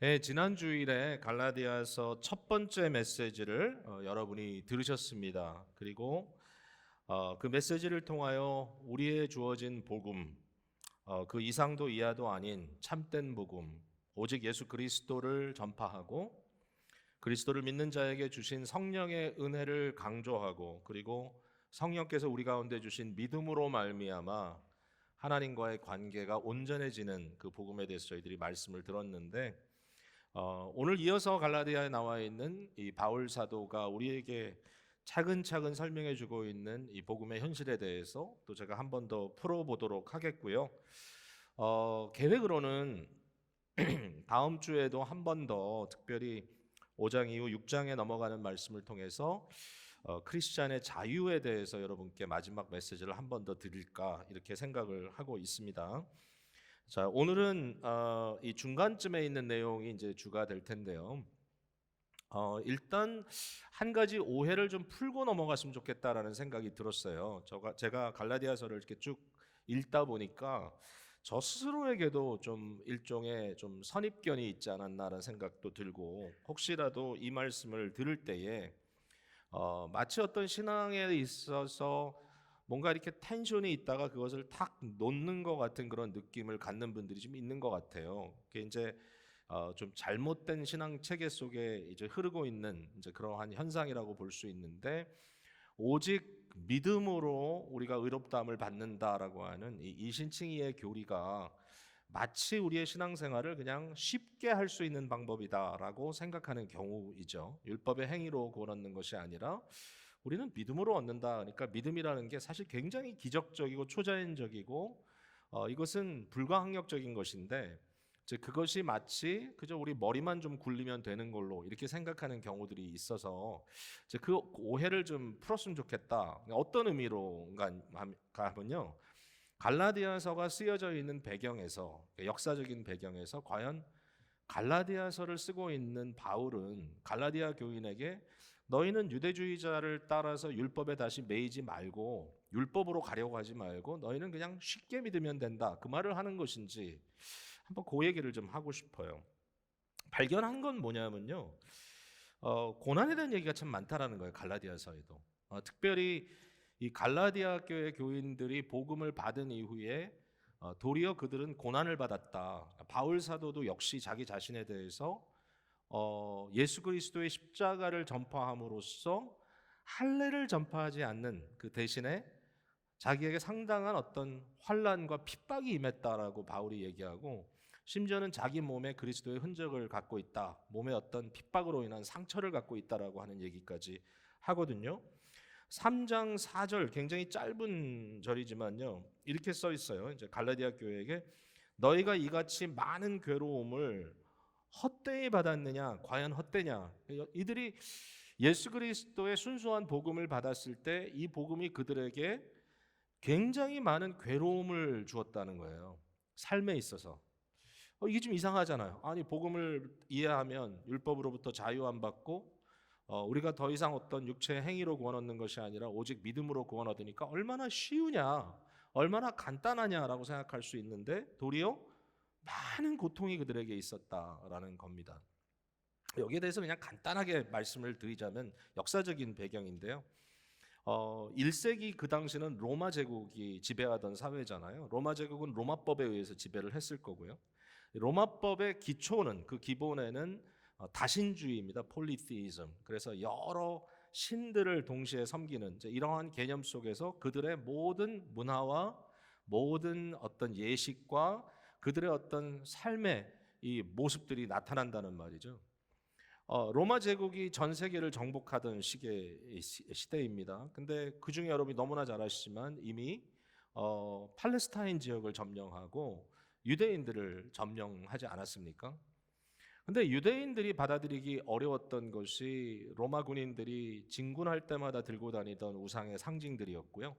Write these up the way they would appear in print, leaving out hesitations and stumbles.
네, 지난 주일에 갈라디아서 첫 번째 메시지를 여러분이 들으셨습니다. 그리고 그 메시지를 통하여 우리의 주어진 복음, 그 이상도 이하도 아닌 참된 복음, 오직 예수 그리스도를 전파하고 그리스도를 믿는 자에게 주신 성령의 은혜를 강조하고, 그리고 성령께서 우리 가운데 주신 믿음으로 말미암아 하나님과의 관계가 온전해지는 그 복음에 대해서 저희들이 말씀을 들었는데, 오늘 이어서 갈라디아에 나와 있는 이 바울 사도가 우리에게 차근차근 설명해 주고 있는 이 복음의 현실에 대해서 또 제가 한 번 더 풀어보도록 하겠고요. 계획으로는 다음 주에도 한 번 더 특별히 5장 이후 6장에 넘어가는 말씀을 통해서 크리스찬의 자유에 대해서 여러분께 마지막 메시지를 한 번 더 드릴까 이렇게 생각을 하고 있습니다. 자, 오늘은 이 중간쯤에 있는 내용이 이제 주가 될 텐데요. 일단 한 가지 오해를 좀 풀고 넘어갔으면 좋겠다라는 생각이 들었어요. 제가 갈라디아서를 이렇게 쭉 읽다 보니까 저 스스로에게도 좀 일종의 좀 선입견이 있지 않았나라는 생각도 들고, 혹시라도 이 말씀을 들을 때에 마치 어떤 신앙에 있어서 뭔가 이렇게 텐션이 있다가 그것을 탁 놓는 것 같은 그런 느낌을 갖는 분들이 좀 있는 것 같아요. 그게 이제 좀 잘못된 신앙 체계 속에 이제 흐르고 있는 이제 그러한 현상이라고 볼 수 있는데, 오직 믿음으로 우리가 의롭다함을 받는다라고 하는 이 이신칭의의 교리가 마치 우리의 신앙생활을 그냥 쉽게 할 수 있는 방법이다라고 생각하는 경우이죠. 율법의 행위로 구원 얻는 것이 아니라 우리는 믿음으로 얻는다. 그러니까 믿음이라는 게 사실 굉장히 기적적이고 초자연적이고, 이것은 불가항력적인 것인데, 즉 그것이 마치 그저 우리 머리만 좀 굴리면 되는 걸로 이렇게 생각하는 경우들이 있어서, 이제 그 오해를 좀 풀었으면 좋겠다. 어떤 의미로가 하면요, 갈라디아서가 쓰여져 있는 배경에서, 역사적인 배경에서 과연 갈라디아서를 쓰고 있는 바울은 갈라디아 교인에게 너희는 유대주의자를 따라서 율법에 다시 매이지 말고, 율법으로 가려고 하지 말고 너희는 그냥 쉽게 믿으면 된다, 그 말을 하는 것인지 한번 그 얘기를 좀 하고 싶어요. 발견한 건 뭐냐면요, 고난에 대한 얘기가 참 많다라는 거예요. 갈라디아서에도 특별히 이 갈라디아 교회 교인들이 복음을 받은 이후에 도리어 그들은 고난을 받았다. 바울 사도도 역시 자기 자신에 대해서 예수 그리스도의 십자가를 전파함으로써 할례를 전파하지 않는 그 대신에 자기에게 상당한 어떤 환난과 핍박이 임했다라고 바울이 얘기하고, 심지어는 자기 몸에 그리스도의 흔적을 갖고 있다, 몸에 어떤 핍박으로 인한 상처를 갖고 있다라고 하는 얘기까지 하거든요. 3장 4절, 굉장히 짧은 절이지만요, 이렇게 써 있어요. 이제 갈라디아 교회에게 너희가 이같이 많은 괴로움을 헛되이 받았느냐, 과연 헛되냐. 이들이 예수 그리스도의 순수한 복음을 받았을 때 이 복음이 그들에게 굉장히 많은 괴로움을 주었다는 거예요. 삶에 있어서. 이게 좀 이상하잖아요. 아니, 복음을 이해하면 율법으로부터 자유 안 받고 우리가 더 이상 어떤 육체의 행위로 구원 얻는 것이 아니라 오직 믿음으로 구원 얻으니까 얼마나 쉬우냐, 얼마나 간단하냐라고 생각할 수 있는데, 도리어 많은 고통이 그들에게 있었다라는 겁니다. 여기에 대해서 그냥 간단하게 말씀을 드리자면 역사적인 배경인데요. 1세기 그 당시는 로마 제국이 지배하던 사회잖아요. 로마 제국은 로마법에 의해서 지배를 했을 거고요. 로마법의 기초는, 그 기본에는 다신주의입니다. 폴리티이즘. 그래서 여러 신들을 동시에 섬기는 이러한 개념 속에서 그들의 모든 문화와 모든 어떤 예식과 그들의 어떤 삶의 이 모습들이 나타난다는 말이죠. 로마 제국이 전 세계를 정복하던 시대입니다. 근데 그 중에 여러분이 너무나 잘 아시지만 이미 팔레스타인 지역을 점령하고 유대인들을 점령하지 않았습니까? 근데 유대인들이 받아들이기 어려웠던 것이 로마 군인들이 진군할 때마다 들고 다니던 우상의 상징들이었고요.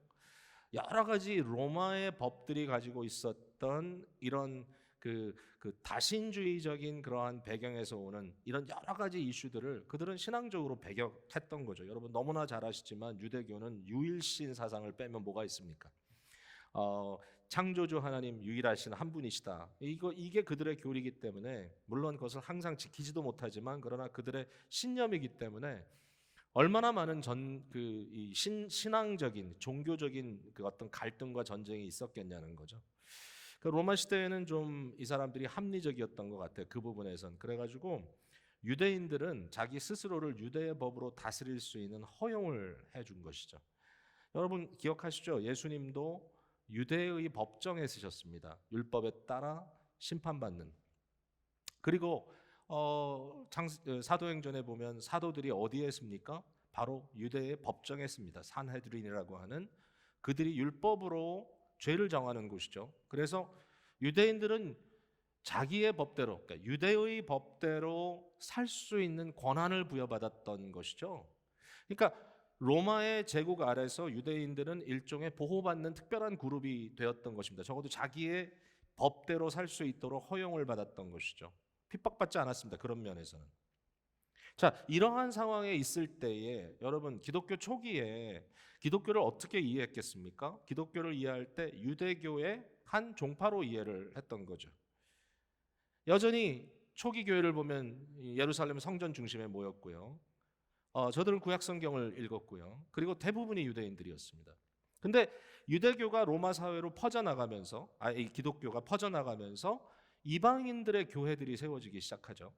여러 가지 로마의 법들이 가지고 있었던 이런 그 다신주의적인 그러한 배경에서 오는 이런 여러 가지 이슈들을 그들은 신앙적으로 배격했던 거죠. 여러분 너무나 잘 아시지만 유대교는 유일신 사상을 빼면 뭐가 있습니까? 창조주 하나님 유일하신 한 분이시다. 이게 그들의 교리이기 때문에 물론 그것을 항상 지키지도 못하지만 그러나 그들의 신념이기 때문에 얼마나 많은 신앙적인 종교적인 그 어떤 갈등과 전쟁이 있었겠냐는 거죠. 그 로마 시대에는 좀 이 사람들이 합리적이었던 것 같아요. 그 부분에선. 그래가지고 유대인들은 자기 스스로를 유대의 법으로 다스릴 수 있는 허용을 해준 것이죠. 여러분 기억하시죠? 예수님도 유대의 법정에 서셨습니다. 율법에 따라 심판받는. 그리고 사도행전에 보면 사도들이 어디에 있습니까? 바로 유대의 법정에 있습니다. 산헤드린이라고 하는 그들이 율법으로 죄를 정하는 곳이죠. 그래서 유대인들은 자기의 법대로, 그러니까 유대의 법대로 살 수 있는 권한을 부여받았던 것이죠. 그러니까 로마의 제국 아래서 유대인들은 일종의 보호받는 특별한 그룹이 되었던 것입니다. 적어도 자기의 법대로 살 수 있도록 허용을 받았던 것이죠. 핍박받지 않았습니다. 그런 면에서는. 자, 이러한 상황에 있을 때에 여러분 기독교 초기에 기독교를 어떻게 이해했겠습니까? 기독교를 이해할 때 유대교의 한 종파로 이해를 했던 거죠. 여전히 초기 교회를 보면 예루살렘 성전 중심에 모였고요. 저들은 구약 성경을 읽었고요. 그리고 대부분이 유대인들이었습니다. 근데 유대교가 로마 사회로 퍼져나가면서 이 기독교가 퍼져나가면서 이방인들의 교회들이 세워지기 시작하죠.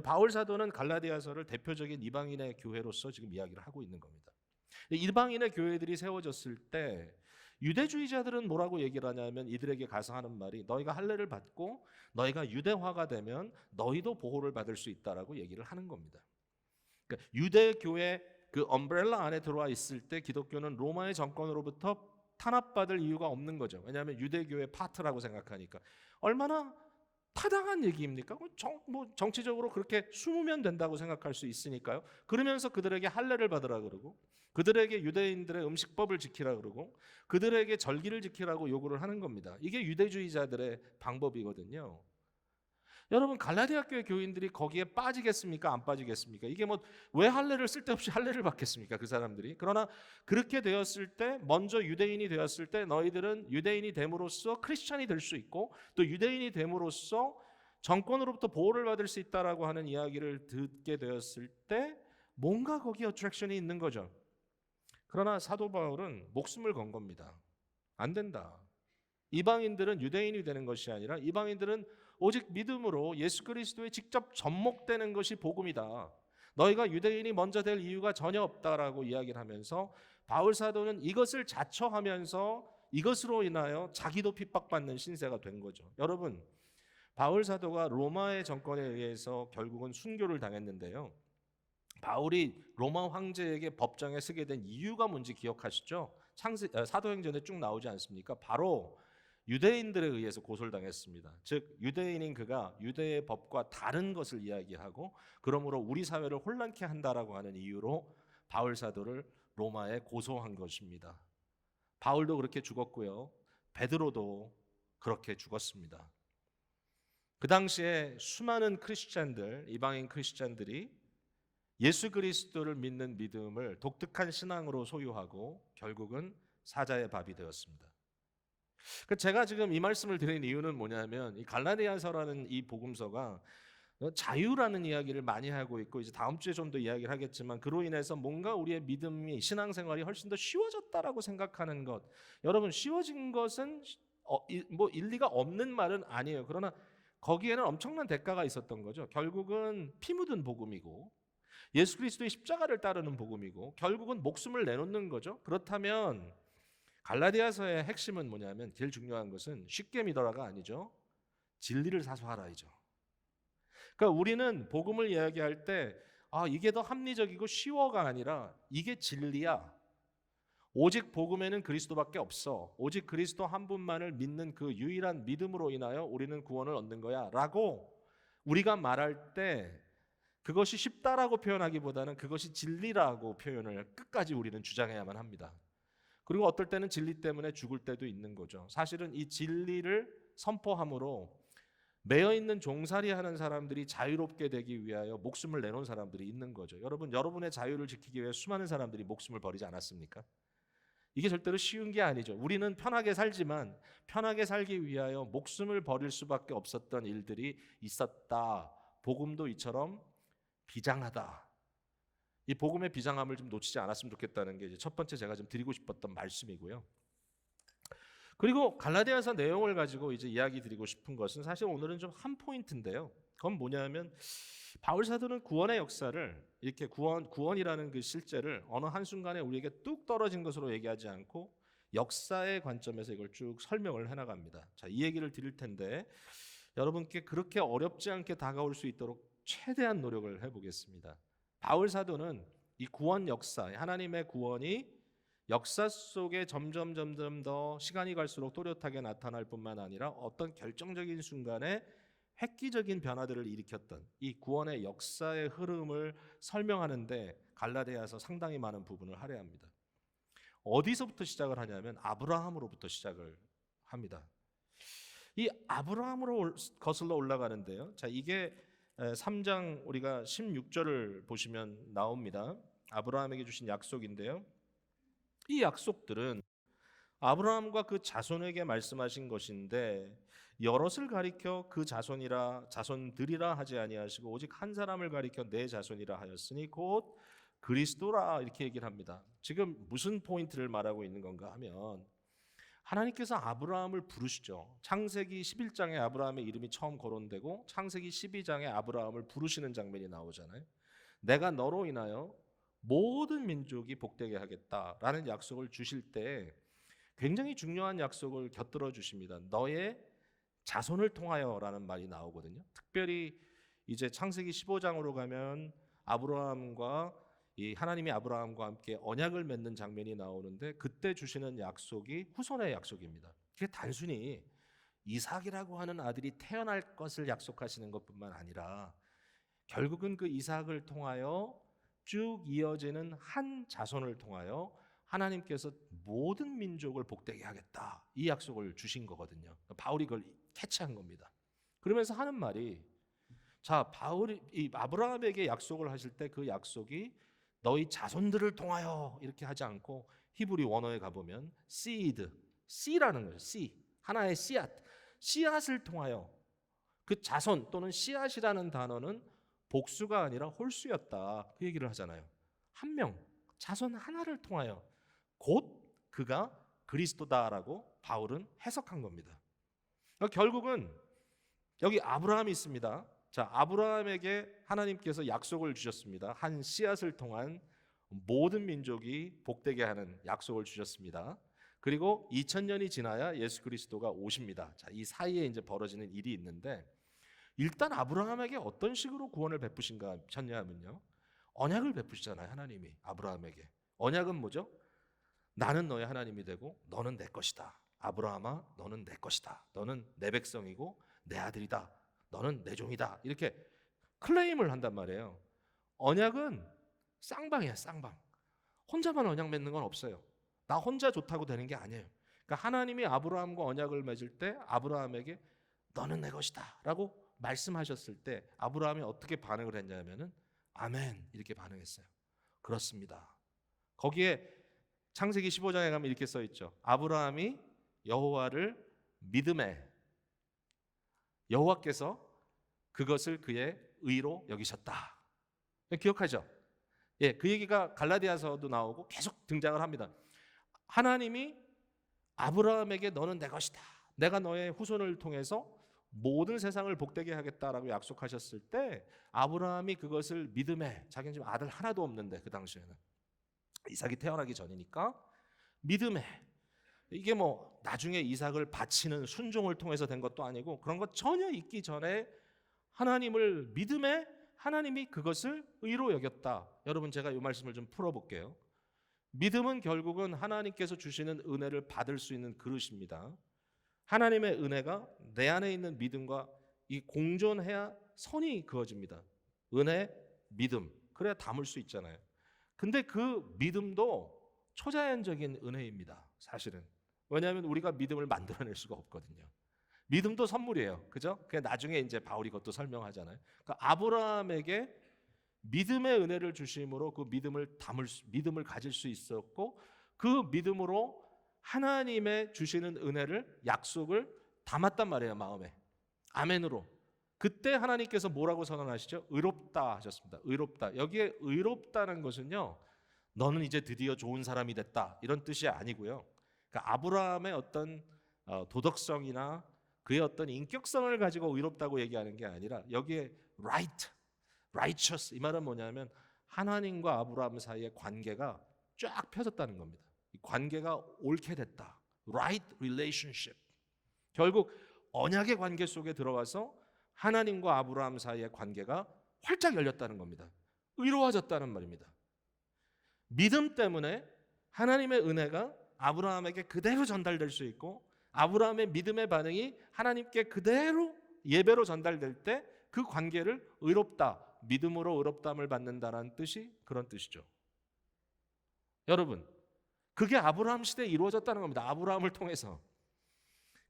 바울 사도는 갈라디아서를 대표적인 이방인의 교회로서 지금 이야기를 하고 있는 겁니다. 이방인의 교회들이 세워졌을 때 유대주의자들은 뭐라고 얘기를 하냐면 이들에게 가서 하는 말이 너희가 할례를 받고 너희가 유대화가 되면 너희도 보호를 받을 수 있다라고 얘기를 하는 겁니다. 그러니까 유대교의 그 엄브렐라 안에 들어와 있을 때 기독교는 로마의 정권으로부터 탄압받을 이유가 없는 거죠. 왜냐하면 유대교의 파트라고 생각하니까. 얼마나 타당한 얘기입니까? 정치적으로 그렇게 숨으면 된다고 생각할 수 있으니까요. 그러면서 그들에게 할례를 받으라 그러고 그들에게 유대인들의 음식법을 지키라 그러고 그들에게 절기를 지키라고 요구를 하는 겁니다. 이게 유대주의자들의 방법이거든요. 여러분 갈라디아 교회 교인들이 거기에 빠지겠습니까? 안 빠지겠습니까? 이게 왜 할례를 쓸데없이 할례를 받겠습니까? 그 사람들이. 그러나 그렇게 되었을 때 먼저 유대인이 되었을 때 너희들은 유대인이 됨으로써 크리스찬이 될 수 있고 또 유대인이 됨으로써 정권으로부터 보호를 받을 수 있다라고 하는 이야기를 듣게 되었을 때 뭔가 거기에 어트랙션이 있는 거죠. 그러나 사도 바울은 목숨을 건 겁니다. 안 된다. 이방인들은 유대인이 되는 것이 아니라 이방인들은 오직 믿음으로 예수 그리스도에 직접 접목되는 것이 복음이다. 너희가 유대인이 먼저 될 이유가 전혀 없다라고 이야기를 하면서 바울 사도는 이것을 자처하면서 이것으로 인하여 자기도 핍박받는 신세가 된 거죠. 여러분, 바울 사도가 로마의 정권에 의해서 결국은 순교를 당했는데요. 바울이 로마 황제에게 법정에 서게 된 이유가 뭔지 기억하시죠? 사도행전에 쭉 나오지 않습니까? 바로 유대인들에 의해서 고소당했습니다. 즉 유대인인 그가 유대의 법과 다른 것을 이야기하고 그러므로 우리 사회를 혼란케 한다라고 하는 이유로 바울 사도를 로마에 고소한 것입니다. 바울도 그렇게 죽었고요. 베드로도 그렇게 죽었습니다. 그 당시에 수많은 크리스찬들, 이방인 크리스찬들이 예수 그리스도를 믿는 믿음을 독특한 신앙으로 소유하고 결국은 사자의 밥이 되었습니다. 제가 지금 이 말씀을 드린 이유는 뭐냐면 이 갈라디아서라는 이 복음서가 자유라는 이야기를 많이 하고 있고 이제 다음 주에 좀 더 이야기를 하겠지만 그로 인해서 뭔가 우리의 믿음이 신앙생활이 훨씬 더 쉬워졌다라고 생각하는 것. 여러분 쉬워진 것은 일리가 없는 말은 아니에요. 그러나 거기에는 엄청난 대가가 있었던 거죠. 결국은 피 묻은 복음이고 예수 그리스도의 십자가를 따르는 복음이고 결국은 목숨을 내놓는 거죠. 그렇다면 갈라디아서의 핵심은 뭐냐면 제일 중요한 것은 쉽게 믿어라가 아니죠. 진리를 사수하라이죠. 그러니까 우리는 복음을 이야기할 때 이게 더 합리적이고 쉬워가 아니라 이게 진리야. 오직 복음에는 그리스도밖에 없어. 오직 그리스도 한 분만을 믿는 그 유일한 믿음으로 인하여 우리는 구원을 얻는 거야 라고 우리가 말할 때 그것이 쉽다라고 표현하기보다는 그것이 진리라고 표현을 끝까지 우리는 주장해야만 합니다. 그리고 어떨 때는 진리 때문에 죽을 때도 있는 거죠. 사실은 이 진리를 선포함으로 매여 있는 종살이하는 사람들이 자유롭게 되기 위하여 목숨을 내놓은 사람들이 있는 거죠. 여러분, 여러분의 자유를 지키기 위해 수많은 사람들이 목숨을 버리지 않았습니까? 이게 절대로 쉬운 게 아니죠. 우리는 편하게 살지만 편하게 살기 위하여 목숨을 버릴 수밖에 없었던 일들이 있었다. 복음도 이처럼 비장하다. 이 복음의 비장함을 좀 놓치지 않았으면 좋겠다는 게 이제 첫 번째 제가 좀 드리고 싶었던 말씀이고요. 그리고 갈라디아서 내용을 가지고 이제 이야기 드리고 싶은 것은 사실 오늘은 좀 한 포인트인데요. 그건 뭐냐면 바울 사도는 구원의 역사를 이렇게 구원이라는 그 실제를 어느 한순간에 우리에게 뚝 떨어진 것으로 얘기하지 않고 역사의 관점에서 이걸 쭉 설명을 해나갑니다. 자, 이 얘기를 드릴 텐데 여러분께 그렇게 어렵지 않게 다가올 수 있도록 최대한 노력을 해보겠습니다. 바울 사도는 이 구원 역사, 하나님의 구원이 역사 속에 점점 더 시간이 갈수록 또렷하게 나타날 뿐만 아니라 어떤 결정적인 순간에 획기적인 변화들을 일으켰던 이 구원의 역사의 흐름을 설명하는데 갈라디아서 상당히 많은 부분을 할애합니다. 어디서부터 시작을 하냐면 아브라함으로부터 시작을 합니다. 이 아브라함으로 거슬러 올라가는데요. 자, 이게 3장 우리가 16절을 보시면 나옵니다. 아브라함에게 주신 약속인데요. 이 약속들은 아브라함과 그 자손에게 말씀하신 것인데 여럿을 가리켜 그 자손들이라 하지 아니하시고 오직 한 사람을 가리켜 내 자손이라 하였으니 곧 그리스도라 이렇게 얘기를 합니다. 지금 무슨 포인트를 말하고 있는 건가 하면 하나님께서 아브라함을 부르시죠. 창세기 11장에 아브라함의 이름이 처음 거론되고 창세기 12장에 아브라함을 부르시는 장면이 나오잖아요. 내가 너로 인하여 모든 민족이 복되게 하겠다라는 약속을 주실 때 굉장히 중요한 약속을 곁들여 주십니다. 너의 자손을 통하여라는 말이 나오거든요. 특별히 이제 창세기 15장으로 가면 아브라함과 이 하나님이 아브라함과 함께 언약을 맺는 장면이 나오는데 그때 주시는 약속이 후손의 약속입니다. 그게 단순히 이삭이라고 하는 아들이 태어날 것을 약속하시는 것뿐만 아니라 결국은 그 이삭을 통하여 쭉 이어지는 한 자손을 통하여 하나님께서 모든 민족을 복되게 하겠다. 이 약속을 주신 거거든요. 바울이 그걸 캐치한 겁니다. 그러면서 하는 말이 자, 바울이 이 아브라함에게 약속을 하실 때 그 약속이 너희 자손들을 통하여 이렇게 하지 않고 히브리 원어에 가보면 seed, 씨라는 거죠. 씨, 하나의 씨앗, 씨앗을 통하여 그 자손 또는 씨앗이라는 단어는 복수가 아니라 홀수였다. 그 얘기를 하잖아요. 한 명, 자손 하나를 통하여 곧 그가 그리스도다라고 바울은 해석한 겁니다. 그러니까 결국은 여기 아브라함이 있습니다. 자, 아브라함에게 하나님께서 약속을 주셨습니다. 한 씨앗을 통한 모든 민족이 복되게 하는 약속을 주셨습니다. 그리고 2000년이 지나야 예수 그리스도가 오십니다. 자, 이 사이에 이제 벌어지는 일이 있는데 일단 아브라함에게 어떤 식으로 구원을 베푸셨냐면요. 언약을 베푸시잖아요. 하나님이 아브라함에게. 언약은 뭐죠? 나는 너의 하나님이 되고 너는 내 것이다. 아브라함아, 너는 내 것이다. 너는 내 백성이고 내 아들이다. 너는 내 종이다. 이렇게 클레임을 한단 말이에요. 언약은 쌍방이야, 쌍방. 혼자만 언약 맺는 건 없어요. 나 혼자 좋다고 되는 게 아니에요. 그러니까 하나님이 아브라함과 언약을 맺을 때 아브라함에게 너는 내 것이다 라고 말씀하셨을 때 아브라함이 어떻게 반응을 했냐면은 아멘 이렇게 반응했어요. 그렇습니다. 거기에 창세기 15장에 가면 이렇게 써 있죠. 아브라함이 여호와를 믿음에 여호와께서 그것을 그의 의로 여기셨다. 기억하죠? 예, 그 얘기가 갈라디아서도 나오고 계속 등장을 합니다. 하나님이 아브라함에게 너는 내 것이다. 내가 너의 후손을 통해서 모든 세상을 복되게 하겠다라고 약속하셨을 때 아브라함이 그것을 믿음에 자기는 지금 아들 하나도 없는데 그 당시에는 이삭이 태어나기 전이니까 믿음에 이게 뭐 나중에 이삭을 바치는 순종을 통해서 된 것도 아니고 그런 것 전혀 있기 전에 하나님을 믿음에 하나님이 그것을 의로 여겼다. 여러분 제가 이 말씀을 좀 풀어볼게요. 믿음은 결국은 하나님께서 주시는 은혜를 받을 수 있는 그릇입니다. 하나님의 은혜가 내 안에 있는 믿음과 이 공존해야 선이 그어집니다. 은혜, 믿음 그래야 담을 수 있잖아요. 근데 그 믿음도 초자연적인 은혜입니다. 사실은. 왜냐하면 우리가 믿음을 만들어낼 수가 없거든요. 믿음도 선물이에요. 그죠? 그냥 나중에 이제 바울이 그것도 설명하잖아요. 그러니까 아브라함에게 믿음의 은혜를 주심으로 그 믿음을 가질 수 있었고 그 믿음으로 하나님의 주시는 은혜를, 약속을 담았단 말이에요, 마음에. 아멘으로. 그때 하나님께서 뭐라고 선언하시죠? 의롭다 하셨습니다. 의롭다. 여기에 의롭다는 것은요, 너는 이제 드디어 좋은 사람이 됐다, 이런 뜻이 아니고요. 그러니까 아브라함의 어떤 도덕성이나 그의 어떤 인격성을 가지고 의롭다고 얘기하는 게 아니라, 여기에 right, righteous, 이 말은 뭐냐면 하나님과 아브라함 사이의 관계가 쫙 펴졌다는 겁니다. 이 관계가 옳게 됐다. right relationship. 결국 언약의 관계 속에 들어와서 하나님과 아브라함 사이의 관계가 활짝 열렸다는 겁니다. 의로워졌다는 말입니다. 믿음 때문에 하나님의 은혜가 아브라함에게 그대로 전달될 수 있고, 아브라함의 믿음의 반응이 하나님께 그대로 예배로 전달될 때 그 관계를 의롭다, 믿음으로 의롭다함을 받는다는 뜻이 그런 뜻이죠. 여러분, 그게 아브라함 시대에 이루어졌다는 겁니다. 아브라함을 통해서.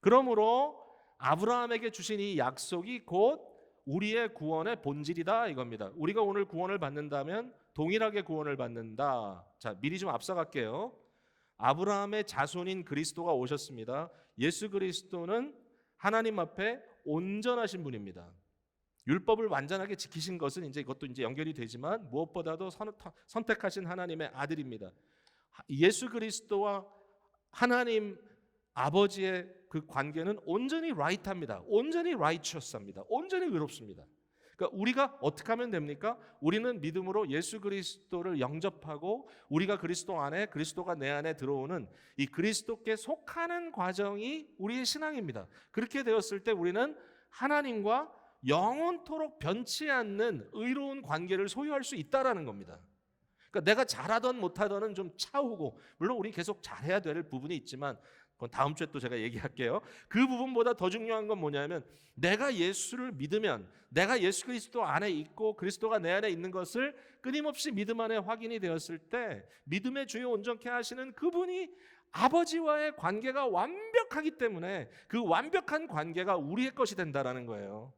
그러므로 아브라함에게 주신 이 약속이 곧 우리의 구원의 본질이다, 이겁니다. 우리가 오늘 구원을 받는다면 동일하게 구원을 받는다. 자, 미리 좀 앞서갈게요. 아브라함의 자손인 그리스도가 오셨습니다. 예수 그리스도는 하나님 앞에 온전하신 분입니다. 율법을 완전하게 지키신 것은 이제 이것도 이제 연결이 되지만 무엇보다도 선택하신 하나님의 아들입니다. 예수 그리스도와 하나님 아버지의 그 관계는 온전히 right합니다. 온전히 righteous합니다. 온전히 의롭습니다. 그러니까 우리가 어떻게 하면 됩니까? 우리는 믿음으로 예수 그리스도를 영접하고 우리가 그리스도 안에, 그리스도가 내 안에 들어오는 이 그리스도께 속하는 과정이 우리의 신앙입니다. 그렇게 되었을 때 우리는 하나님과 영원토록 변치 않는 의로운 관계를 소유할 수 있다라는 겁니다. 그러니까 내가 잘하던 못하던은 좀 차후고, 물론 우리 계속 잘해야 될 부분이 있지만 그건 다음 주에 또 제가 얘기할게요. 그 부분보다 더 중요한 건 뭐냐면, 내가 예수를 믿으면, 내가 예수 그리스도 안에 있고 그리스도가 내 안에 있는 것을 끊임없이 믿음 안에 확인이 되었을 때 믿음의 주요 온전케 하시는 그분이 아버지와의 관계가 완벽하기 때문에 그 완벽한 관계가 우리의 것이 된다라는 거예요.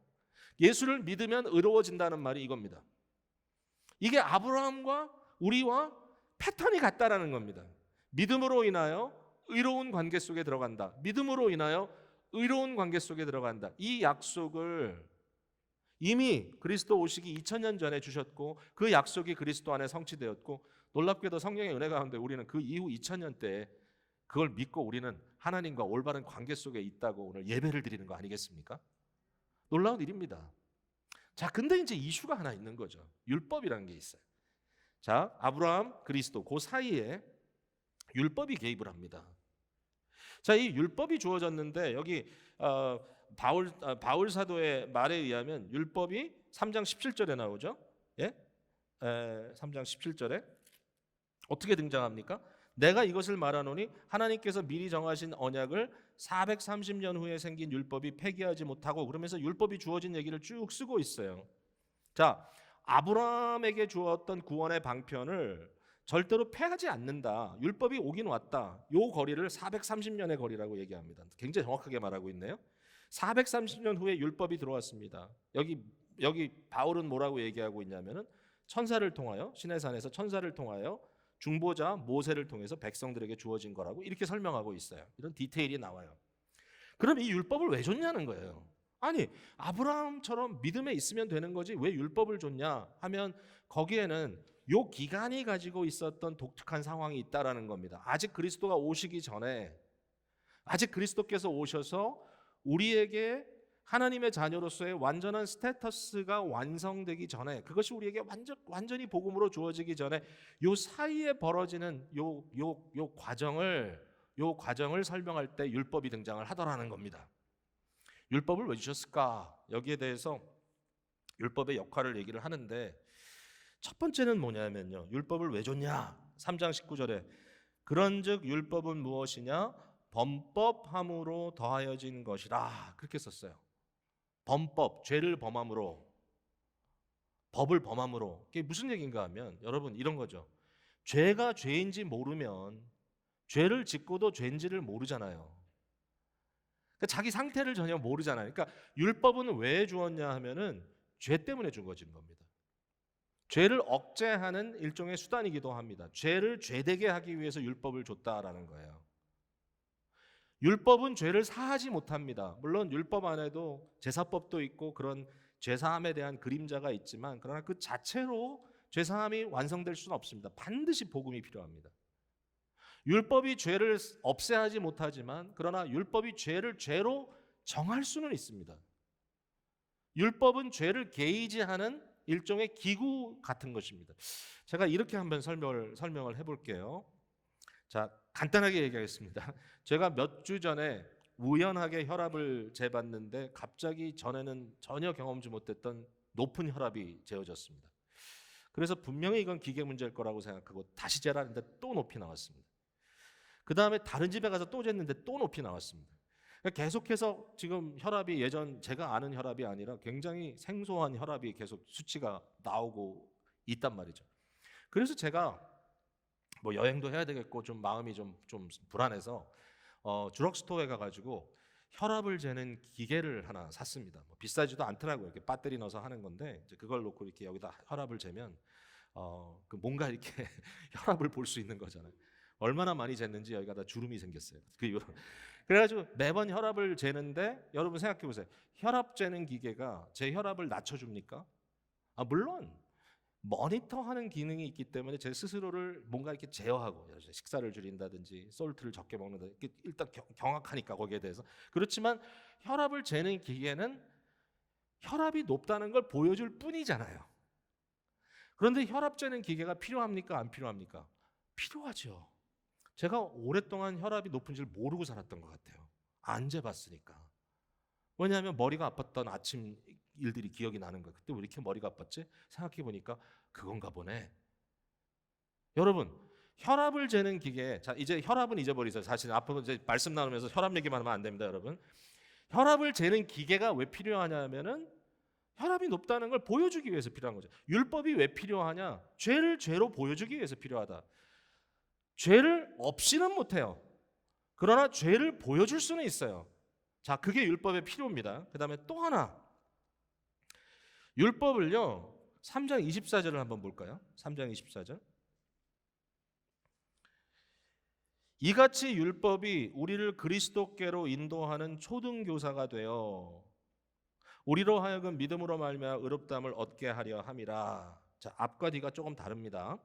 예수를 믿으면 의로워진다는 말이 이겁니다. 이게 아브라함과 우리와 패턴이 같다라는 겁니다. 믿음으로 인하여 의로운 관계 속에 들어간다. 믿음으로 인하여 의로운 관계 속에 들어간다. 이 약속을 이미 그리스도 오시기 2000년 전에 주셨고, 그 약속이 그리스도 안에 성취되었고, 놀랍게도 성령의 은혜 가운데 우리는 그 이후 2000년 때 그걸 믿고 우리는 하나님과 올바른 관계 속에 있다고 오늘 예배를 드리는 거 아니겠습니까? 놀라운 일입니다. 자, 근데 이제 이슈가 하나 있는 거죠. 율법이라는 게 있어요. 자, 아브라함, 그리스도 그 사이에 율법이 개입을 합니다. 자, 이 율법이 주어졌는데 여기 바울 사도의 말에 의하면 율법이 3장 17절에 나오죠. 예? 3장 17절에 어떻게 등장합니까? 내가 이것을 말하노니 하나님께서 미리 정하신 언약을 430년 후에 생긴 율법이 폐기하지 못하고, 그러면서 율법이 주어진 얘기를 쭉 쓰고 있어요. 자, 아브라함에게 주었던 구원의 방편을 절대로 폐하지 않는다. 율법이 오긴 왔다. 요 거리를 430년의 거리라고 얘기합니다. 굉장히 정확하게 말하고 있네요. 430년 후에 율법이 들어왔습니다. 여기 바울은 뭐라고 얘기하고 있냐면은 천사를 통하여, 시내산에서 천사를 통하여 중보자 모세를 통해서 백성들에게 주어진 거라고 이렇게 설명하고 있어요. 이런 디테일이 나와요. 그럼 이 율법을 왜 줬냐는 거예요. 아니, 아브라함처럼 믿음에 있으면 되는 거지 왜 율법을 줬냐 하면, 거기에는 요 기간이 가지고 있었던 독특한 상황이 있다라는 겁니다. 아직 그리스도가 오시기 전에, 아직 그리스도께서 오셔서 우리에게 하나님의 자녀로서의 완전한 스테이터스가 완성되기 전에, 그것이 우리에게 완전히 복음으로 주어지기 전에 요 사이에 벌어지는 요 과정을 설명할 때 율법이 등장을 하더라는 겁니다. 율법을 왜 주셨을까? 여기에 대해서 율법의 역할을 얘기를 하는데, 첫 번째는 뭐냐면요, 율법을 왜 줬냐? 3장 19절에 그런즉 율법은 무엇이냐? 범법함으로 더하여진 것이라, 그렇게 썼어요. 범법, 죄를 범함으로, 법을 범함으로. 이게 무슨 얘기인가 하면, 여러분 이런 거죠. 죄가 죄인지 모르면 죄를 짓고도 죄인지를 모르잖아요. 그러니까 자기 상태를 전혀 모르잖아요. 그러니까 율법은 왜 주었냐 하면은 죄 때문에 주어진 겁니다. 죄를 억제하는 일종의 수단이기도 합니다. 죄를 죄되게 하기 위해서 율법을 줬다라는 거예요. 율법은 죄를 사하지 못합니다. 물론 율법 안에도 제사법도 있고 그런 죄사함에 대한 그림자가 있지만, 그러나 그 자체로 죄사함이 완성될 수는 없습니다. 반드시 복음이 필요합니다. 율법이 죄를 없애하지 못하지만, 그러나 율법이 죄를 죄로 정할 수는 있습니다. 율법은 죄를 게이지하는 일종의 기구 같은 것입니다. 제가 이렇게 한번 설명을 해볼게요. 자, 간단하게 얘기하겠습니다. 제가 몇 주 전에 우연하게 혈압을 재봤는데 갑자기 전에는 전혀 경험지 못했던 높은 혈압이 재어졌습니다. 그래서 분명히 이건 기계 문제일 거라고 생각하고 다시 재라는데 또 높이 나왔습니다. 그 다음에 다른 집에 가서 또 쟀는데 또 높이 나왔습니다. 그러니까 계속해서 지금 혈압이 예전 제가 아는 혈압이 아니라 굉장히 생소한 혈압이 계속 수치가 나오고 있단 말이죠. 그래서 제가 뭐 여행도 해야 되겠고 좀 마음이 좀 불안해서 드럭스토어에 가가지고 혈압을 재는 기계를 하나 샀습니다. 뭐 비싸지도 않더라고요. 이렇게 배터리 넣어서 하는 건데 이제 그걸 놓고 이렇게 여기다 혈압을 재면 그 뭔가 이렇게 혈압을 볼 수 있는 거잖아요. 얼마나 많이 쟀는지 여기가 다 주름이 생겼어요. 그래가지고 매번 혈압을 재는데 여러분 생각해 보세요. 혈압 재는 기계가 제 혈압을 낮춰줍니까? 물론 모니터하는 기능이 있기 때문에 제 스스로를 뭔가 이렇게 제어하고 식사를 줄인다든지 솔트를 적게 먹는다, 일단 경악하니까 거기에 대해서. 그렇지만 혈압을 재는 기계는 혈압이 높다는 걸 보여줄 뿐이잖아요. 그런데 혈압 재는 기계가 필요합니까? 안 필요합니까? 필요하죠. 제가 오랫동안 혈압이 높은지를 모르고 살았던 것 같아요. 안 재봤으니까. 왜냐하면 머리가 아팠던 아침 일들이 기억이 나는 거예요. 그때 왜 이렇게 머리가 아팠지? 생각해 보니까 그건가 보네. 여러분, 혈압을 재는 기계, 자 이제 혈압은 잊어버리세요. 사실 앞으로 이제 말씀 나누면서 혈압 얘기만 하면 안 됩니다, 여러분. 혈압을 재는 기계가 왜 필요하냐면은 혈압이 높다는 걸 보여주기 위해서 필요한 거죠. 율법이 왜 필요하냐? 죄를 죄로 보여주기 위해서 필요하다. 죄를 없이는 못해요. 그러나 죄를 보여줄 수는 있어요. 자, 그게 율법의 필요입니다. 그 다음에 또 하나, 율법을요 3장 24절을 한번 볼까요? 3장 24절. 이같이 율법이 우리를 그리스도께로 인도하는 초등교사가 되어 우리로 하여금 믿음으로 말미암아 의롭다함을 얻게 하려 함이라. 자, 앞과 뒤가 조금 다릅니다.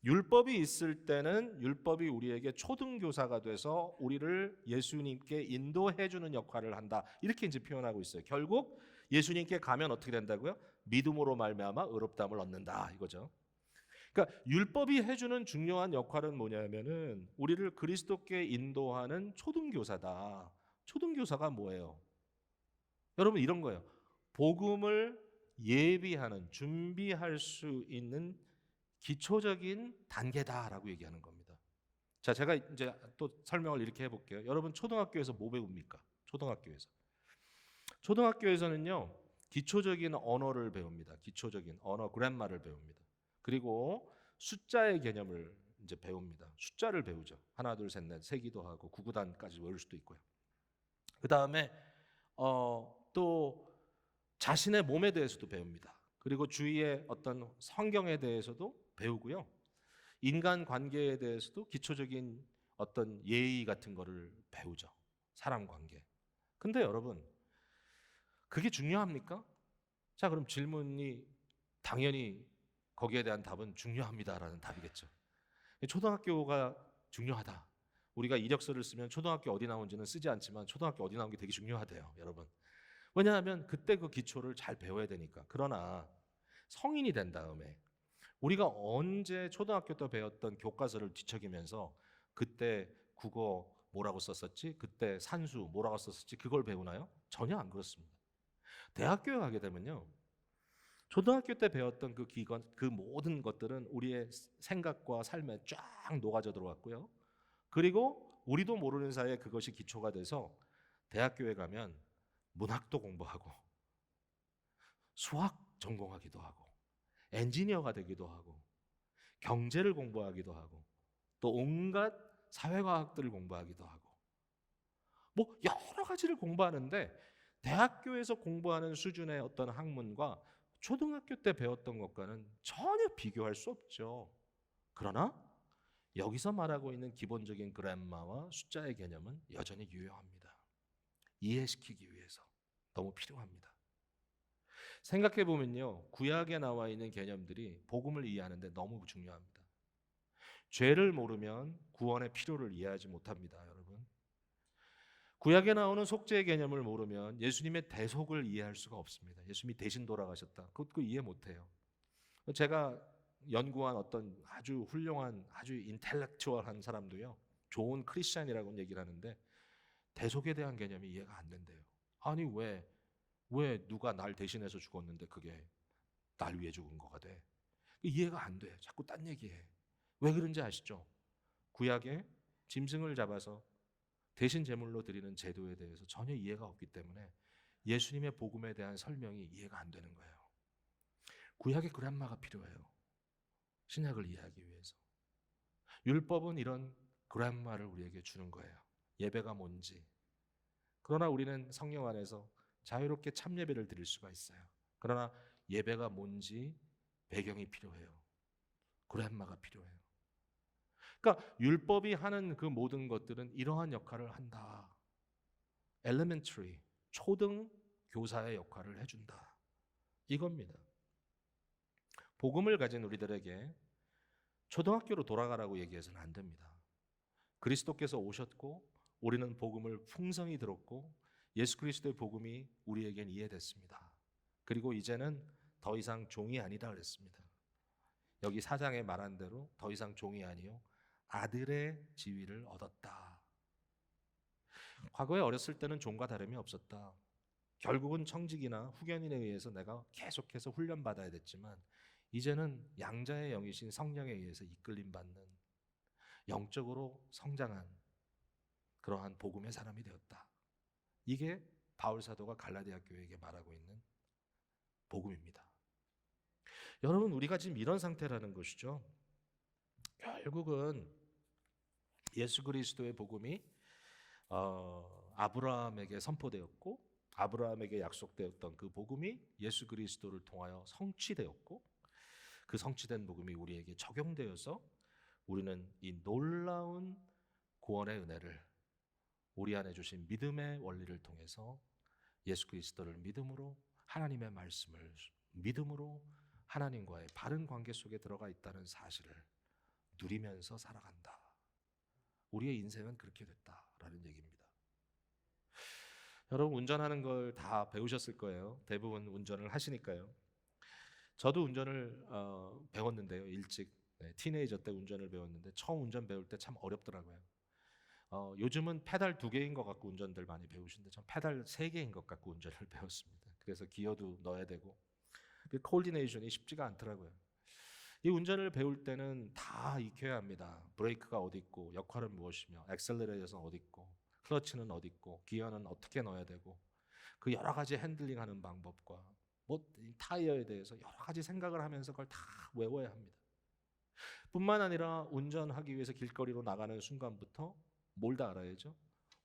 율법이 있을 때는 율법이 우리에게 초등교사가 돼서 우리를 예수님께 인도해 주는 역할을 한다. 이렇게 이제 표현하고 있어요. 결국 예수님께 가면 어떻게 된다고요? 믿음으로 말미암아 의롭다함을 얻는다 이거죠. 그러니까 율법이 해주는 중요한 역할은 뭐냐면은 우리를 그리스도께 인도하는 초등교사다. 초등교사가 뭐예요? 여러분 이런 거예요. 복음을 예비하는, 준비할 수 있는 기초적인 단계다라고 얘기하는 겁니다. 자, 제가 이제 또 설명을 이렇게 해볼게요. 여러분 초등학교에서 뭐 배웁니까? 초등학교에서는요 기초적인 언어를 배웁니다. 기초적인 언어 그래머를 배웁니다. 그리고 숫자의 개념을 이제 배웁니다. 숫자를 배우죠. 하나, 둘, 셋, 넷 세기도 하고 구구단까지 외울 수도 있고요. 그 다음에 또 자신의 몸에 대해서도 배웁니다. 그리고 주위의 어떤 성경에 대해서도 배우고요. 인간 관계에 대해서도 기초적인 어떤 예의 같은 거를 배우죠. 사람 관계. 근데 여러분 그게 중요합니까? 자, 그럼 질문이 당연히 거기에 대한 답은 중요합니다라는 답이겠죠. 초등학교가 중요하다. 우리가 이력서를 쓰면 초등학교 어디 나온지는 쓰지 않지만 초등학교 어디 나온 게 되게 중요하대요, 여러분. 왜냐하면 그때 그 기초를 잘 배워야 되니까. 그러나 성인이 된 다음에 우리가 언제 초등학교 때 배웠던 교과서를 뒤척이면서 그때 국어 뭐라고 썼었지? 그때 산수 뭐라고 썼었지? 그걸 배우나요? 전혀 안 그렇습니다. 대학교에 가게 되면요. 초등학교 때 배웠던 그 기관, 그 모든 것들은 우리의 생각과 삶에 쫙 녹아져 들어왔고요. 그리고 우리도 모르는 사이에 그것이 기초가 돼서 대학교에 가면 문학도 공부하고 수학 전공하기도 하고 엔지니어가 되기도 하고 경제를 공부하기도 하고 또 온갖 사회과학들을 공부하기도 하고 뭐 여러 가지를 공부하는데 대학교에서 공부하는 수준의 어떤 학문과 초등학교 때 배웠던 것과는 전혀 비교할 수 없죠. 그러나 여기서 말하고 있는 기본적인 그램마와 숫자의 개념은 여전히 유효합니다. 이해시키기 위해서 너무 필요합니다. 생각해 보면요, 구약에 나와 있는 개념들이 복음을 이해하는데 너무 중요합니다. 죄를 모르면 구원의 필요를 이해하지 못합니다, 여러분. 구약에 나오는 속죄의 개념을 모르면 예수님의 대속을 이해할 수가 없습니다. 예수님이 대신 돌아가셨다. 그거 이해 못해요. 제가 연구한 어떤 아주 훌륭한, 아주 인텔렉추얼한 사람도요, 좋은 크리스찬이라고는 얘기를 하는데 대속에 대한 개념이 이해가 안 된대요. 아니 왜 누가 날 대신해서 죽었는데 그게 날 위해 죽은 거가 돼? 이해가 안 돼. 자꾸 딴 얘기해. 왜 그런지 아시죠? 구약에 짐승을 잡아서 대신 제물로 드리는 제도에 대해서 전혀 이해가 없기 때문에 예수님의 복음에 대한 설명이 이해가 안 되는 거예요. 구약의 그란마가 필요해요. 신약을 이해하기 위해서. 율법은 이런 그란마를 우리에게 주는 거예요. 예배가 뭔지. 그러나 우리는 성령 안에서 자유롭게 참예배를 드릴 수가 있어요. 그러나 예배가 뭔지 배경이 필요해요. 그란마가 필요해요. 그러니까 율법이 하는 그 모든 것들은 이러한 역할을 한다. elementary, 초등 교사의 역할을 해준다. 이겁니다. 복음을 가진 우리들에게 초등학교로 돌아가라고 얘기해서는 안 됩니다. 그리스도께서 오셨고 우리는 복음을 풍성히 들었고 예수 그리스도의 복음이 우리에겐 이해됐습니다. 그리고 이제는 더 이상 종이 아니다 그랬습니다. 여기 4장에 말한 대로 더 이상 종이 아니요 아들의 지위를 얻었다. 과거에 어렸을 때는 종과 다름이 없었다. 결국은 청직이나 후견인에 의해서 내가 계속해서 훈련받아야 됐지만 이제는 양자의 영이신 성령에 의해서 이끌림 받는 영적으로 성장한 그러한 복음의 사람이 되었다. 이게 바울 사도가 갈라디아 교회에게 말하고 있는 복음입니다. 여러분, 우리가 지금 이런 상태라는 것이죠. 결국은 예수 그리스도의 복음이 아브라함에게 선포되었고 아브라함에게 약속되었던 그 복음이 예수 그리스도를 통하여 성취되었고 그 성취된 복음이 우리에게 적용되어서 우리는 이 놀라운 구원의 은혜를 우리 안에 주신 믿음의 원리를 통해서 예수 그리스도를 믿음으로 하나님의 말씀을 믿음으로 하나님과의 바른 관계 속에 들어가 있다는 사실을 누리면서 살아간다. 우리의 인생은 그렇게 됐다라는 얘기입니다. 여러분 운전하는 걸 다 배우셨을 거예요. 대부분 운전을 하시니까요. 저도 운전을 배웠는데요. 일찍 티네이저 때 운전을 배웠는데 처음 운전 배울 때 참 어렵더라고요. 요즘은 페달 2개인 것 같고 운전들 많이 배우시는데 전 페달 3개인 것 같고 운전을 배웠습니다. 그래서 기어도 넣어야 되고 그 코디네이션이 쉽지가 않더라고요. 이 운전을 배울 때는 다 익혀야 합니다. 브레이크가 어디 있고 역할은 무엇이며 엑셀러레이터는 어디 있고 클러치는 어디 있고 기어는 어떻게 넣어야 되고 그 여러 가지 핸들링하는 방법과 뭐 타이어에 대해서 여러 가지 생각을 하면서 그걸 다 외워야 합니다. 뿐만 아니라 운전하기 위해서 길거리로 나가는 순간부터 뭘 다 알아야죠?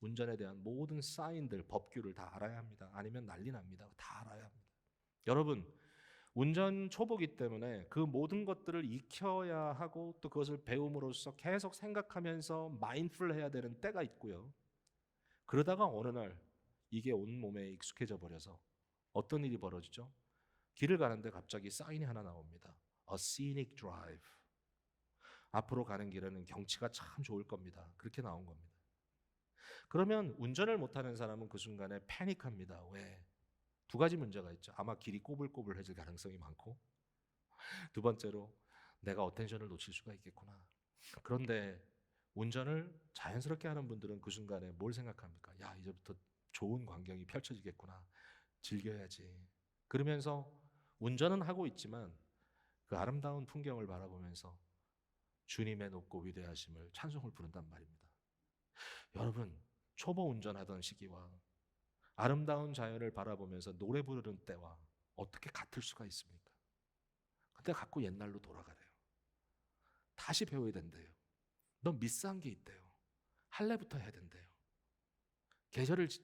운전에 대한 모든 사인들, 법규를 다 알아야 합니다. 아니면 난리 납니다. 다 알아야 합니다. 여러분 운전 초보기 때문에 그 모든 것들을 익혀야 하고 또 그것을 배움으로써 계속 생각하면서 마인드풀해야 되는 때가 있고요. 그러다가 어느 날 이게 온몸에 익숙해져 버려서 어떤 일이 벌어지죠? 길을 가는데 갑자기 사인이 하나 나옵니다. A scenic drive. 앞으로 가는 길에는 경치가 참 좋을 겁니다. 그렇게 나온 겁니다. 그러면 운전을 못하는 사람은 그 순간에 패닉합니다. 왜? 2가지 문제가 있죠. 아마 길이 꼬불꼬불해질 가능성이 많고 두 번째로 내가 어텐션을 놓칠 수가 있겠구나. 그런데 운전을 자연스럽게 하는 분들은 그 순간에 뭘 생각합니까? 야, 이제부터 좋은 광경이 펼쳐지겠구나. 즐겨야지. 그러면서 운전은 하고 있지만 그 아름다운 풍경을 바라보면서 주님의 높고 위대하심을 찬송을 부른단 말입니다. 여러분, 초보 운전하던 시기와 아름다운 자연을 바라보면서 노래 부르는 때와 어떻게 같을 수가 있습니까? 근데 자꾸 옛날로 돌아가래요. 다시 배워야 된대요. 넌 미스한 게 있대요. 할례부터 해야 된대요.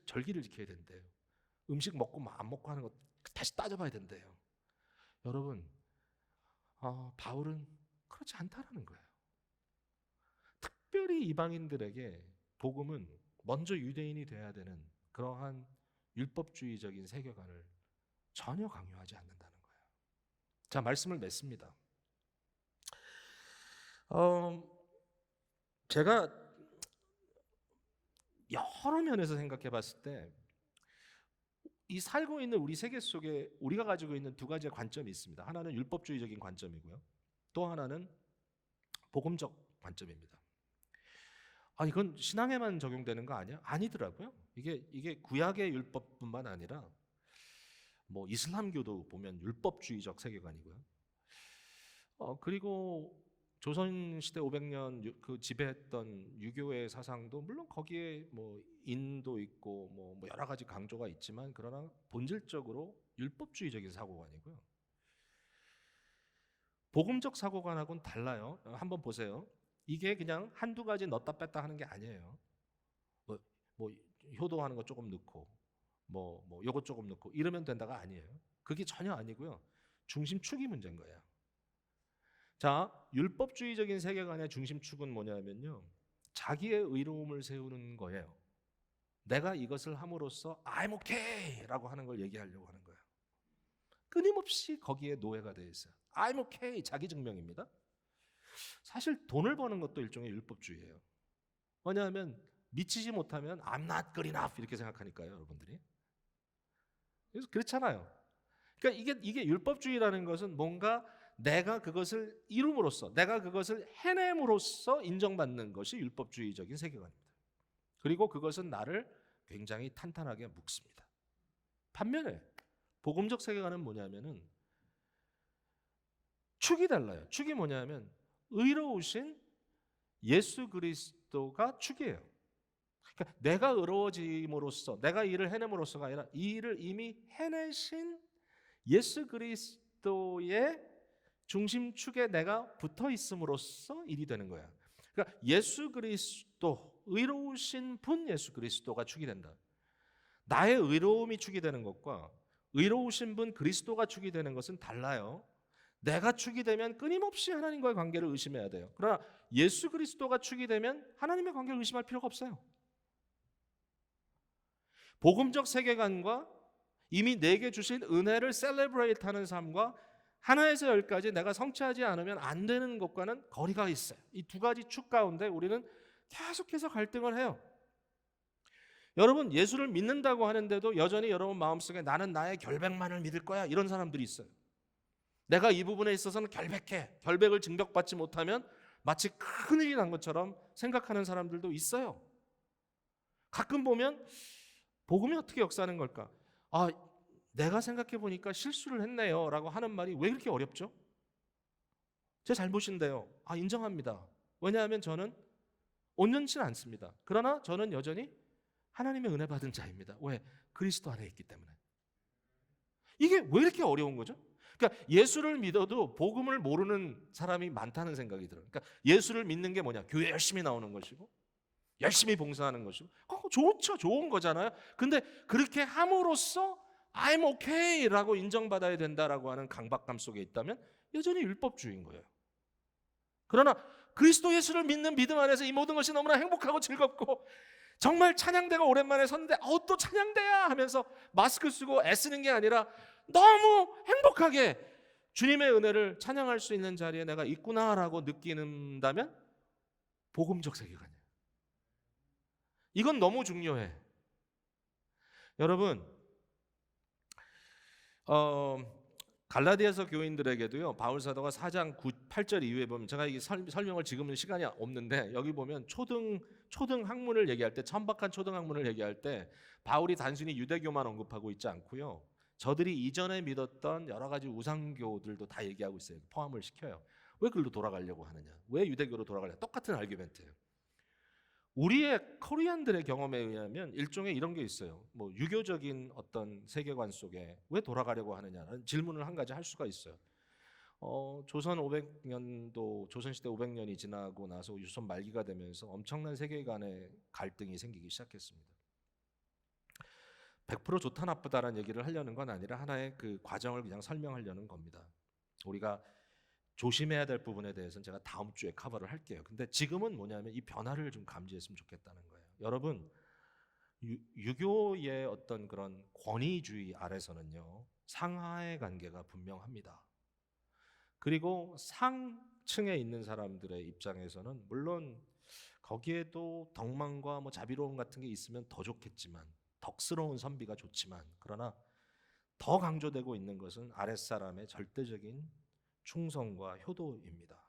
절기를 지켜야 된대요. 음식 먹고 안 먹고 하는 거 다시 따져봐야 된대요. 여러분, 바울은 그렇지 않다라는 거예요. 특별히 이방인들에게 복음은 먼저 유대인이 돼야 되는 그러한 율법주의적인 세계관을 전혀 강요하지 않는다는 거예요. 자, 말씀을 맺습니다. 제가 여러 면에서 생각해 봤을 때 이 살고 있는 우리 세계 속에 우리가 가지고 있는 두 가지의 관점이 있습니다. 하나는 율법주의적인 관점이고요. 또 하나는 복음적 관점입니다. 이건 신앙에만 적용되는 거 아니야? 아니더라고요. 이게 구약의 율법뿐만 아니라 뭐 이슬람교도 보면 율법주의적 세계관이고요. 그리고 조선시대 500년 그 지배했던 유교의 사상도 물론 거기에 뭐 인도 있고 뭐 여러 가지 강조가 있지만 그러나 본질적으로 율법주의적인 사고관이고요. 복음적 사고관하고는 달라요. 한번 보세요. 이게 그냥 한두 가지 넣었다 뺐다 하는 게 아니에요. 뭐 효도하는 거 조금 넣고 뭐 요것 조금 넣고 이러면 된다가 아니에요. 그게 전혀 아니고요. 중심축이 문제인 거예요. 자, 율법주의적인 세계관의 중심축은 뭐냐면요. 자기의 의로움을 세우는 거예요. 내가 이것을 함으로써 I'm okay 라고 하는 걸 얘기하려고 하는 거예요. 끊임없이 거기에 노예가 되어 있어요. I'm okay 자기 증명입니다. 사실 돈을 버는 것도 일종의 율법주의예요. 왜냐하면 미치지 못하면 I'm not good enough 이렇게 생각하니까요, 여러분들이. 그래서 그렇잖아요. 그러니까 이게 율법주의라는 것은 뭔가 내가 그것을 이룸으로써, 내가 그것을 해냄으로써 인정받는 것이 율법주의적인 세계관입니다. 그리고 그것은 나를 굉장히 탄탄하게 묶습니다. 반면에 복음적 세계관은 뭐냐면은 축이 달라요. 축이 뭐냐면 의로우신 예수 그리스도가 축이에요. 그러니까 내가 의로워짐으로써, 내가 일을 해냄으로써가 아니라 이 일을 이미 해내신 예수 그리스도의 중심축에 내가 붙어 있음으로써 일이 되는 거야. 그러니까 예수 그리스도, 의로우신 분 예수 그리스도가 축이 된다. 나의 의로움이 축이 되는 것과 의로우신 분 그리스도가 축이 되는 것은 달라요. 내가 축이 되면 끊임없이 하나님과의 관계를 의심해야 돼요. 그러나 예수 그리스도가 축이 되면 하나님의 관계를 의심할 필요가 없어요. 복음적 세계관과 이미 내게 주신 은혜를 셀레브레이트하는 삶과 하나에서 열까지 내가 성취하지 않으면 안 되는 것과는 거리가 있어요. 이 두 가지 축 가운데 우리는 계속해서 갈등을 해요. 여러분, 예수를 믿는다고 하는데도 여전히 여러분 마음속에 나는 나의 결백만을 믿을 거야 이런 사람들이 있어요. 내가 이 부분에 있어서는 결백해. 결백을 증명받지 못하면 마치 큰일이 난 것처럼 생각하는 사람들도 있어요. 가끔 보면 복음이 어떻게 역사하는 걸까? 내가 생각해 보니까 실수를 했네요 라고 하는 말이 왜 그렇게 어렵죠? 제 잘못인데요. 인정합니다. 왜냐하면 저는 온전치 않습니다. 그러나 저는 여전히 하나님의 은혜 받은 자입니다. 왜? 그리스도 안에 있기 때문에. 이게 왜 이렇게 어려운 거죠? 그러니까 예수를 믿어도 복음을 모르는 사람이 많다는 생각이 들어요. 그러니까 예수를 믿는 게 뭐냐? 교회 열심히 나오는 것이고 열심히 봉사하는 것이고 좋죠. 좋은 거잖아요. 근데 그렇게 함으로써 I'm okay 라고 인정받아야 된다라고 하는 강박감 속에 있다면 여전히 율법주의인 거예요. 그러나 그리스도 예수를 믿는 믿음 안에서 이 모든 것이 너무나 행복하고 즐겁고 정말 찬양대가 오랜만에 섰는데 또 찬양대야 하면서 마스크 쓰고 애쓰는 게 아니라 너무 행복하게 주님의 은혜를 찬양할 수 있는 자리에 내가 있구나라고 느낀다면 복음적 세계관이에요. 이건 너무 중요해. 여러분, 갈라디아서 교인들에게도요, 바울 사도가 4장 8절 이후에 보면, 제가 이 설명을 지금은 시간이 없는데 여기 보면 초등 학문을 얘기할 때, 천박한 초등 학문을 얘기할 때 바울이 단순히 유대교만 언급하고 있지 않고요, 저들이 이전에 믿었던 여러 가지 우상교들도 다 얘기하고 있어요. 포함을 시켜요. 왜 그걸로 돌아가려고 하느냐? 왜 유대교로 돌아가려냐? 똑같은 아르규멘트예요. 우리의 코리안들의 경험에 의하면 일종의 이런 게 있어요. 뭐 유교적인 어떤 세계관 속에 왜 돌아가려고 하느냐는 질문을 한 가지 할 수가 있어요. 조선 500년도 조선시대 500년이 지나고 나서 유선 말기가 되면서 엄청난 세계관의 갈등이 생기기 시작했습니다. 100% 좋다 나쁘다라는 얘기를 하려는 건 아니라 하나의 그 과정을 그냥 설명하려는 겁니다. 우리가 조심해야 될 부분에 대해서는 제가 다음 주에 커버를 할게요. 근데 지금은 뭐냐면 이 변화를 좀 감지했으면 좋겠다는 거예요. 여러분, 유교의 어떤 그런 권위주의 아래서는요, 상하의 관계가 분명합니다. 그리고 상층에 있는 사람들의 입장에서는 물론 거기에도 덕망과 뭐 자비로움 같은 게 있으면 더 좋겠지만, 덕스러운 선비가 좋지만, 그러나 더 강조되고 있는 것은 아랫사람의 절대적인 충성과 효도입니다.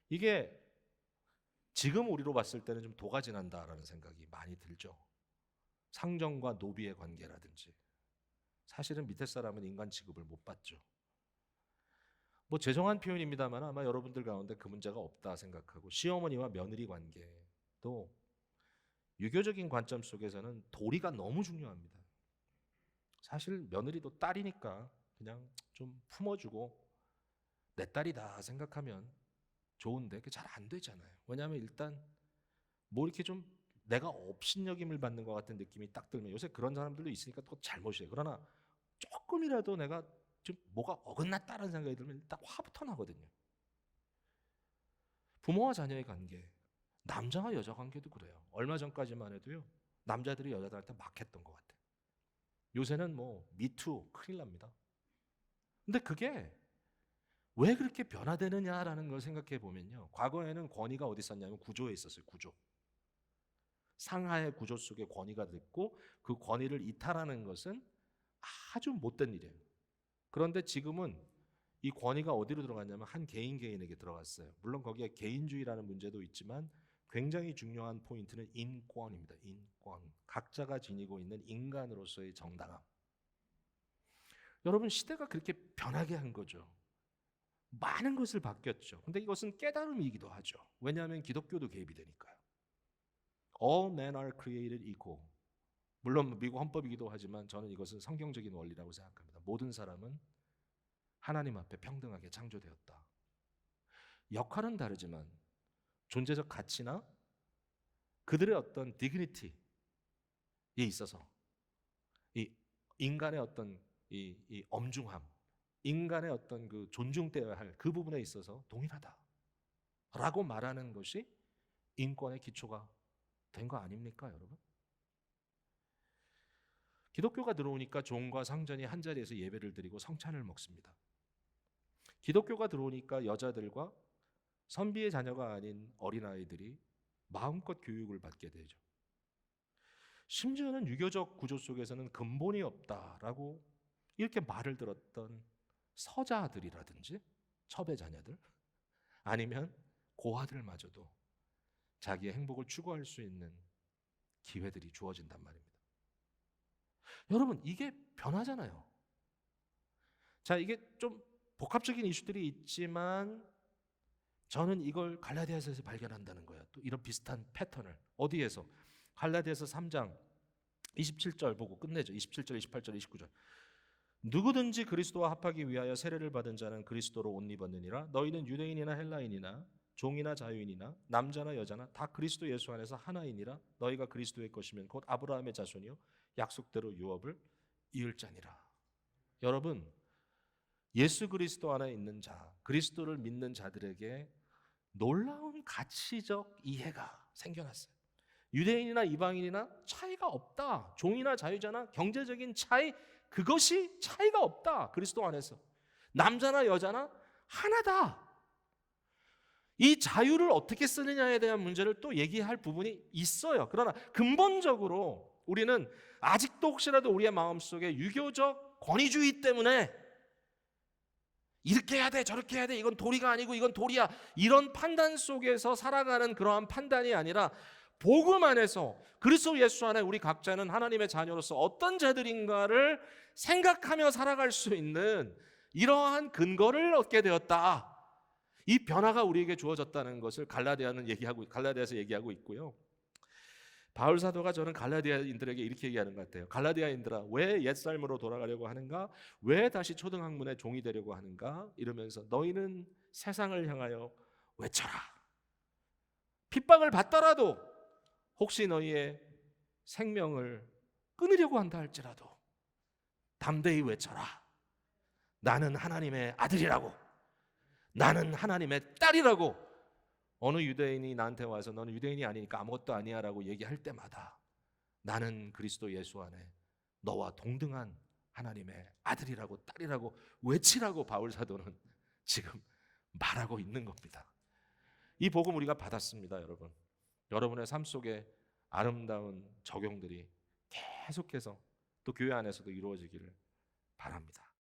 이게 지금 우리로 봤을 때는 좀 도가 지난다라는 생각이 많이 들죠. 상정과 노비의 관계라든지. 사실은 밑에 사람은 인간 취급을 못 받죠. 뭐 죄송한 표현입니다만 아마 여러분들 가운데 그 문제가 없다 생각하고, 시어머니와 며느리 관계도 유교적인 관점 속에서는 도리가 너무 중요합니다. 사실 며느리도 딸이니까 그냥 좀 품어주고 내 딸이다 생각하면 좋은데 그게 잘 안 되잖아요. 왜냐하면 일단 뭐 이렇게 좀 내가 업신여김을 받는 것 같은 느낌이 딱 들면, 요새 그런 사람들도 있으니까 또 잘못이에요. 그러나 조금이라도 내가 좀 뭐가 어긋났다는 생각이 들면 딱 화부터 나거든요. 부모와 자녀의 관계, 남자와 여자 관계도 그래요. 얼마 전까지만 해도요, 남자들이 여자들한테 막 했던 것 같아요. 요새는 뭐 미투 큰일 납니다. 근데 그게 왜 그렇게 변화되느냐라는 걸 생각해 보면요, 과거에는 권위가 어디 있었냐면 구조에 있었어요. 구조. 상하의 구조 속에 권위가 있고 그 권위를 이탈하는 것은 아주 못된 일이에요. 그런데 지금은 이 권위가 어디로 들어갔냐면 한 개인에게 들어갔어요. 물론 거기에 개인주의라는 문제도 있지만 굉장히 중요한 포인트는 인권입니다. 인권. 각자가 지니고 있는 인간으로서의 정당함. 여러분, 시대가 그렇게 변하게 한 거죠. 많은 것을 바뀌었죠. 근데 이것은 깨달음이기도 하죠. 왜냐하면 기독교도 개입이 되니까요. All men are created equal. 물론 미국 헌법이기도 하지만 저는 이것은 성경적인 원리라고 생각합니다. 모든 사람은 하나님 앞에 평등하게 창조되었다. 역할은 다르지만 존재적 가치나 그들의 어떤 디그니티에 있어서 이 인간의 어떤 이 엄중함, 인간의 어떤 그 존중되어야 할 그 부분에 있어서 동일하다라고 말하는 것이 인권의 기초가 된 거 아닙니까, 여러분? 기독교가 들어오니까 종과 상전이 한 자리에서 예배를 드리고 성찬을 먹습니다. 기독교가 들어오니까 여자들과 선비의 자녀가 아닌 어린아이들이 마음껏 교육을 받게 되죠. 심지어는 유교적 구조 속에서는 근본이 없다라고 이렇게 말을 들었던 서자들이라든지 첩의 자녀들, 아니면 고아들마저도 자기의 행복을 추구할 수 있는 기회들이 주어진단 말입니다. 여러분, 이게 변화잖아요. 자, 이게 좀 복합적인 이슈들이 있지만 저는 이걸 갈라디아서에서 발견한다는 거예요. 또 이런 비슷한 패턴을 어디에서? 갈라디아서 3장 27절 보고 끝내죠. 27절, 28절, 29절. 누구든지 그리스도와 합하기 위하여 세례를 받은 자는 그리스도로 옷 입었느니라. 너희는 유대인이나 헬라인이나 종이나 자유인이나 남자나 여자나 다 그리스도 예수 안에서 하나이니라. 너희가 그리스도의 것이면 곧 아브라함의 자손이요 약속대로 유업을 이을 자니라. 여러분, 예수 그리스도 안에 있는 자, 그리스도를 믿는 자들에게 놀라운 가치적 이해가 생겨났어요. 유대인이나 이방인이나 차이가 없다. 종이나 자유자나 경제적인 차이, 그것이 차이가 없다. 그리스도 안에서 남자나 여자나 하나다. 이 자유를 어떻게 쓰느냐에 대한 문제를 또 얘기할 부분이 있어요. 그러나 근본적으로 우리는 아직도 혹시라도 우리의 마음속에 유교적 권위주의 때문에 이렇게 해야 돼, 저렇게 해야 돼, 이건 도리가 아니고 이건 도리야, 이런 판단 속에서 살아가는 그러한 판단이 아니라 복음 안에서 그리스도 예수 안에 우리 각자는 하나님의 자녀로서 어떤 자들인가를 생각하며 살아갈 수 있는 이러한 근거를 얻게 되었다. 이 변화가 우리에게 주어졌다는 것을 갈라디아서 얘기하고 있고요. 바울 사도가 저는 갈라디아인들에게 이렇게 얘기하는 것 같아요. 갈라디아인들아, 왜 옛삶으로 돌아가려고 하는가? 왜 다시 초등학문의 종이 되려고 하는가? 이러면서 너희는 세상을 향하여 외쳐라. 핍박을 받더라도 혹시 너희의 생명을 끊으려고 한다 할지라도 담대히 외쳐라. 나는 하나님의 아들이라고, 나는 하나님의 딸이라고 어느 유대인이 나한테 와서 너는 유대인이 아니니까 아무것도 아니야라고 얘기할 때마다 나는 그리스도 예수 안에 너와 동등한 하나님의 아들이라고 딸이라고 외치라고 바울 사도는 지금 말하고 있는 겁니다. 이 복음 우리가 받았습니다, 여러분. 여러분의 삶 속에 아름다운 적용들이 계속해서 또 교회 안에서도 이루어지기를 바랍니다.